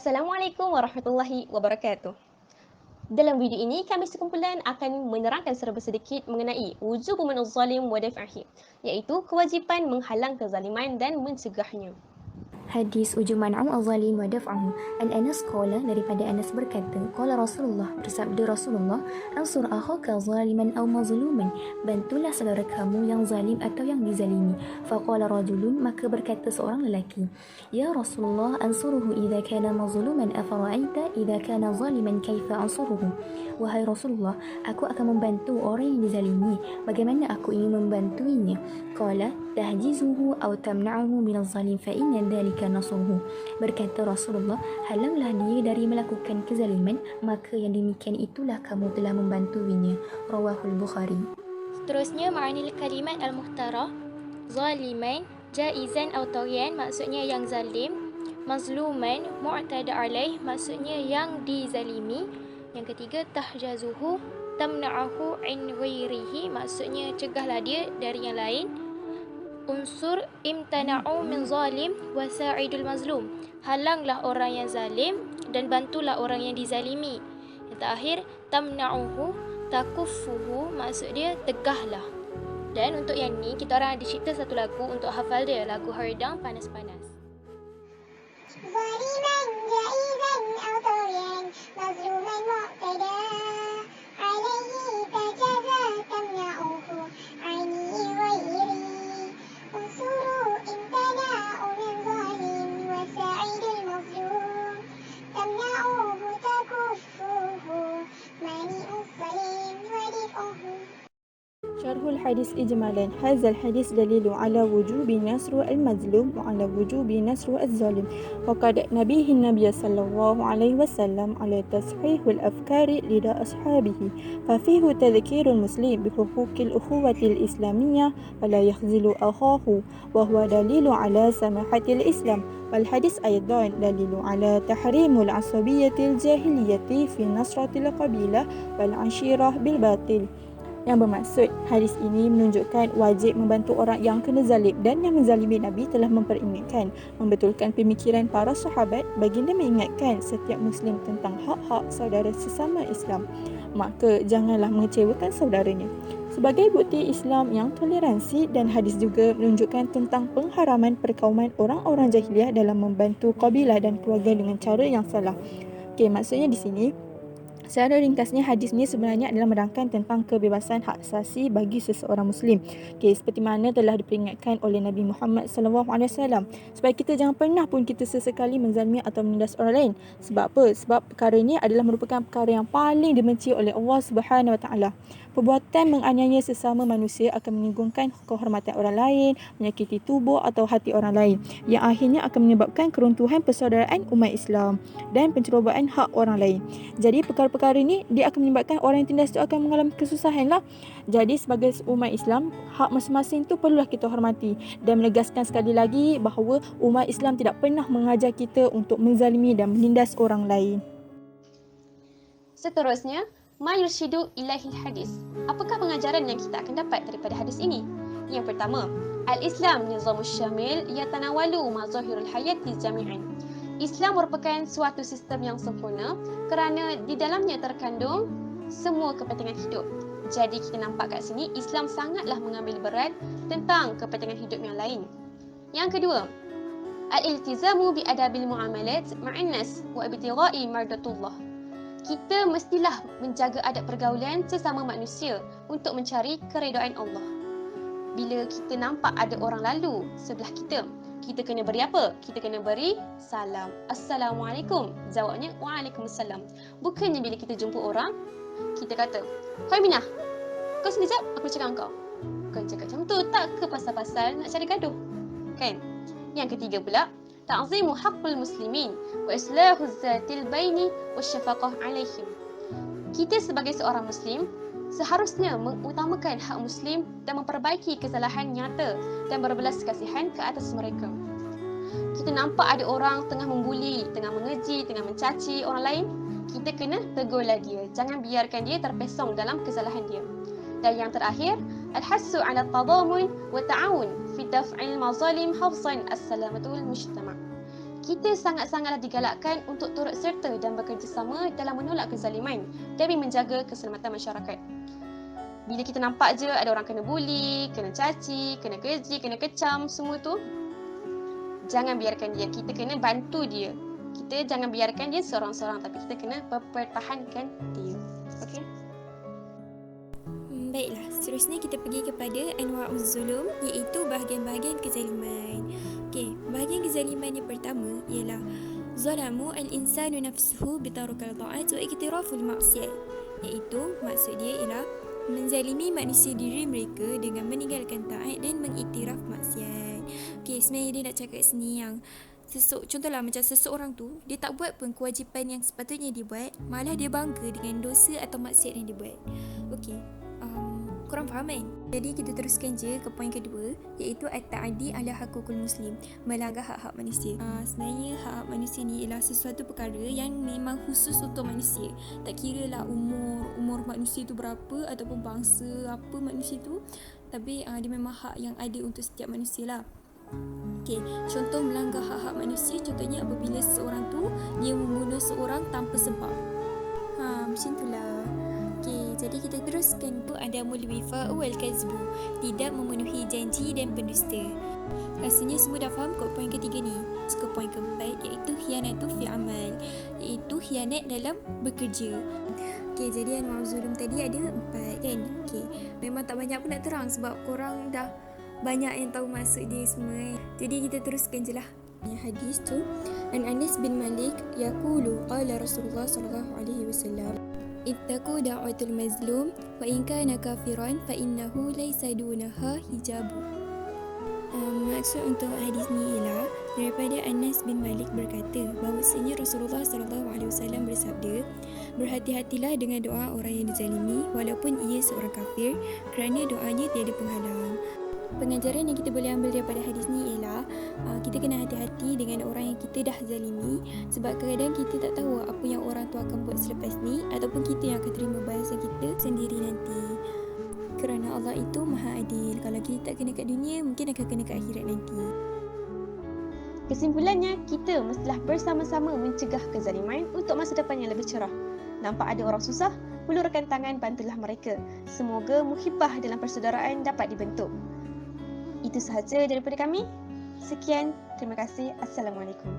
Assalamualaikum warahmatullahi wabarakatuh. Dalam video ini, kami sekumpulan akan menerangkan serba sedikit mengenai wujub man'uz zalim wa daf'ihi, iaitu kewajipan menghalang kezaliman dan mencegahnya. Hadis ujung man'u al-zalim wa daf'ahu. An Anas qala, daripada Anas berkata, qala Rasulullah, bersabda Rasulullah, ansur akhaka zaliman aw mazluman, bantulah saudara kamu yang zalim atau yang dizalimi. Faqala rajulun, maka berkata seorang lelaki, ya Rasulullah, ansuruhu idza kana mazluman, afara'aita idza kana zaliman kaifa ansuruhu. Wahai Rasulullah, aku akan membantu orang yang dizalimi, bagaimana aku ingin membantuinya? Qala tahjizuhu aw tamna'uhu min az-zalim fa inna dhalika nasruhu. Berkata Rasulullah, halanglah dia dari melakukan kezaliman, maka yang demikian itulah kamu telah membantuinya. Rawahul Bukhari. Seterusnya, ma'anil kalimat al-muhtarah, zaliman, jaizan atau taghiyan, maksudnya yang zalim. Mazluman, mu'tada alaih, maksudnya yang dizalimi. Yang ketiga, tahjazuhu, tamna'ahu in ghairihi, maksudnya cegahlah dia dari yang lain. Unsur imtana'u min zalim wa sa'idul mazlum, halanglah orang yang zalim dan bantulah orang yang dizalimi. Yang terakhir, tamna'uhu, takuffuhu, maksud dia tegahlah. Dan untuk yang ni, kita orang ada cipta satu lagu untuk hafal dia, lagu Haridang Panas-Panas. ظالما جائزا أو طغيا مظلوما معتدى عليه تجازى تمنعه عيني غيري انصروا امتنعوا من ظالم وسعيد المظلوم تمنعوه تكفوه مانع الظليم ودفعه. شرح الحديث إجمالا. هذا الحديث دليل على وجوب نصر المظلوم وعلى وجوب نصر الظالم، وقد نبيه النبي صلى الله عليه وسلم على تصحيح الأفكار لدى أصحابه، ففيه تذكير المسلم بحقوق الأخوة الإسلامية ولا يخذل أخاه، وهو دليل على سماحة الإسلام. والحديث أيضا دليل على تحريم العصبية الجاهلية في نصرة القبيلة والعشيرة بالباطل. Yang bermaksud, hadis ini menunjukkan wajib membantu orang yang kena zalim, dan yang menzalimi Nabi telah memperingatkan, membetulkan pemikiran para sahabat. Baginda mengingatkan setiap Muslim tentang hak-hak saudara sesama Islam, maka janganlah mengecewakan saudaranya. Sebagai bukti Islam yang toleransi, dan hadis juga menunjukkan tentang pengharaman perkauman orang-orang jahiliah dalam membantu kabilah dan keluarga dengan cara yang salah. Okey, maksudnya di sini, secara ringkasnya, hadis ni sebenarnya adalah menerangkan tentang kebebasan hak asasi bagi seseorang Muslim. Okay, seperti mana telah diperingatkan oleh Nabi Muhammad SAW, supaya kita jangan pernah pun kita sesekali menzalimi atau menindas orang lain. Sebab apa? Sebab perkara ini adalah merupakan perkara yang paling dibenci oleh Allah Subhanahu Wa Taala. Perbuatan menganiaya sesama manusia akan menyinggungkan kehormatan orang lain, menyakiti tubuh atau hati orang lain, yang akhirnya akan menyebabkan keruntuhan persaudaraan umat Islam dan pencerobaan hak orang lain. Jadi perkara-perkara ini dia akan menyebabkan orang yang tindas itu akan mengalami kesusahan lah. Jadi sebagai umat Islam, hak masing-masing itu perlulah kita hormati, dan menegaskan sekali lagi bahawa umat Islam tidak pernah mengajar kita untuk menzalimi dan menindas orang lain. Seterusnya, ma yurshidu ilahil hadis. Apakah pengajaran yang kita akan dapat daripada hadis ini? Yang pertama, al-Islam nizamus syamil yatanawalu mazahirul hayati jami'an. Islam merupakan suatu sistem yang sempurna kerana di dalamnya terkandung semua kepentingan hidup. Jadi kita nampak kat sini, Islam sangatlah mengambil berat tentang kepentingan hidup yang lain. Yang kedua, al-iltizamu bi adabil muamalat ma'an nas wa ibtigha'i mardatullah. Kita mestilah menjaga adab pergaulan sesama manusia untuk mencari keredaan Allah. Bila kita nampak ada orang lalu sebelah kita, kita kena beri apa? Kita kena beri salam. Assalamualaikum. Jawabnya, waalaikumsalam. Bukannya bila kita jumpa orang, kita kata, hai Minah, kau sekejap, aku cakap kau. Bukan cakap macam tu, tak ke pasal-pasal nak cari gaduh. Kan? Yang ketiga pula, ta'zimu haqqul muslimin wa islahu zatil baini wa syafaqah alaihim. Kita sebagai seorang Muslim seharusnya mengutamakan hak Muslim dan memperbaiki kesalahan nyata dan berbelas kasihan ke atas mereka. Kita nampak ada orang tengah membuli, tengah mengeji, tengah mencaci orang lain, kita kena tegurlah dia. Jangan biarkan dia terpesong dalam kesalahan dia. Dan yang terakhir, al-hassu ala tadamun wa ta'awun fi daf'il mazalim hafzan as-salamatul mujtama'. Kita sangat-sangatlah digalakkan untuk turut serta dan bekerjasama dalam menolak kezaliman demi menjaga keselamatan masyarakat. Bila kita nampak je ada orang kena buli, kena caci, kena keji, kena kecam, semua tu, jangan biarkan dia. Kita kena bantu dia. Kita jangan biarkan dia seorang-seorang, tapi kita kena mempertahankan dia. Okey? Baiklah, seterusnya kita pergi kepada anwa'uz zulum, iaitu bahagian-bahagian kezaliman. Okey, bahagian kezaliman yang pertama ialah zalamu al-insanu nafsuhu bitarukal ta'at wa iktiraful maksiat, iaitu maksud dia ialah menzalimi manusia diri mereka dengan meninggalkan taat dan mengiktiraf maksiat. Okey, sebenarnya dia nak cakap sini yang contohlah macam seseorang tu, dia tak buat pun kewajipan yang sepatutnya dia buat, malah dia bangga dengan dosa atau maksiat yang dia buat. Okey, korang faham kan? Jadi kita teruskan je ke poin kedua, iaitu at-ta'addi ala haqukul muslim, melanggar hak-hak manusia. Sebenarnya hak-hak manusia ni ialah sesuatu perkara yang memang khusus untuk manusia. Tak kira lah umur manusia tu berapa ataupun bangsa apa manusia tu, tapi dia memang hak yang ada untuk setiap manusia lah. Okey, contoh melanggar hak-hak manusia, contohnya apabila seorang tu dia membunuh seorang tanpa sebab. Macam itulah. Okey, jadi kita teruskan tu ada mulwifa wal kazbu, tidak memenuhi janji dan pendusta. Rasanya semua dah faham kot poin ketiga ni. Ke poin keempat, iaitu khianatu fi amal, iaitu khianat dalam bekerja. Okey, jadi anwa'uz zulum tadi ada 4 kan. Okey, memang tak banyak pun nak terang sebab korang dah banyak yang tahu maksud dia semua. Jadi kita teruskan je lah. Hadis tu, an Anas bin Malik yaqulu qala Rasulullah sallallahu alaihi wasallam, ittaqu da'watul mazlum wa in kana kafiran fa innahu laysa dunaha hijabu. Maksud untuk hadis ni ialah daripada Anas bin Malik berkata bahawasanya Rasulullah sallallahu alaihi wasallam bersabda, berhati-hatilah dengan doa orang yang dizalimi walaupun ia seorang kafir, kerana doanya tiada penghalang. Pengajaran yang kita boleh ambil daripada hadis ni ialah kita kena hati-hati dengan orang yang kita dah zalimi, sebab kadang-kadang kita tak tahu apa yang orang tu akan buat selepas ni, ataupun kita yang akan terima balasan kita sendiri nanti. Kerana Allah itu maha adil, kalau kita tak kena kat dunia, mungkin akan kena kat akhirat nanti. Kesimpulannya, kita mestilah bersama-sama mencegah kezaliman untuk masa depan yang lebih cerah. Nampak ada orang susah, hulurkan tangan, bantulah mereka. Semoga muhibbah dalam persaudaraan dapat dibentuk. Itu sahaja daripada kami. Sekian, terima kasih. Assalamualaikum.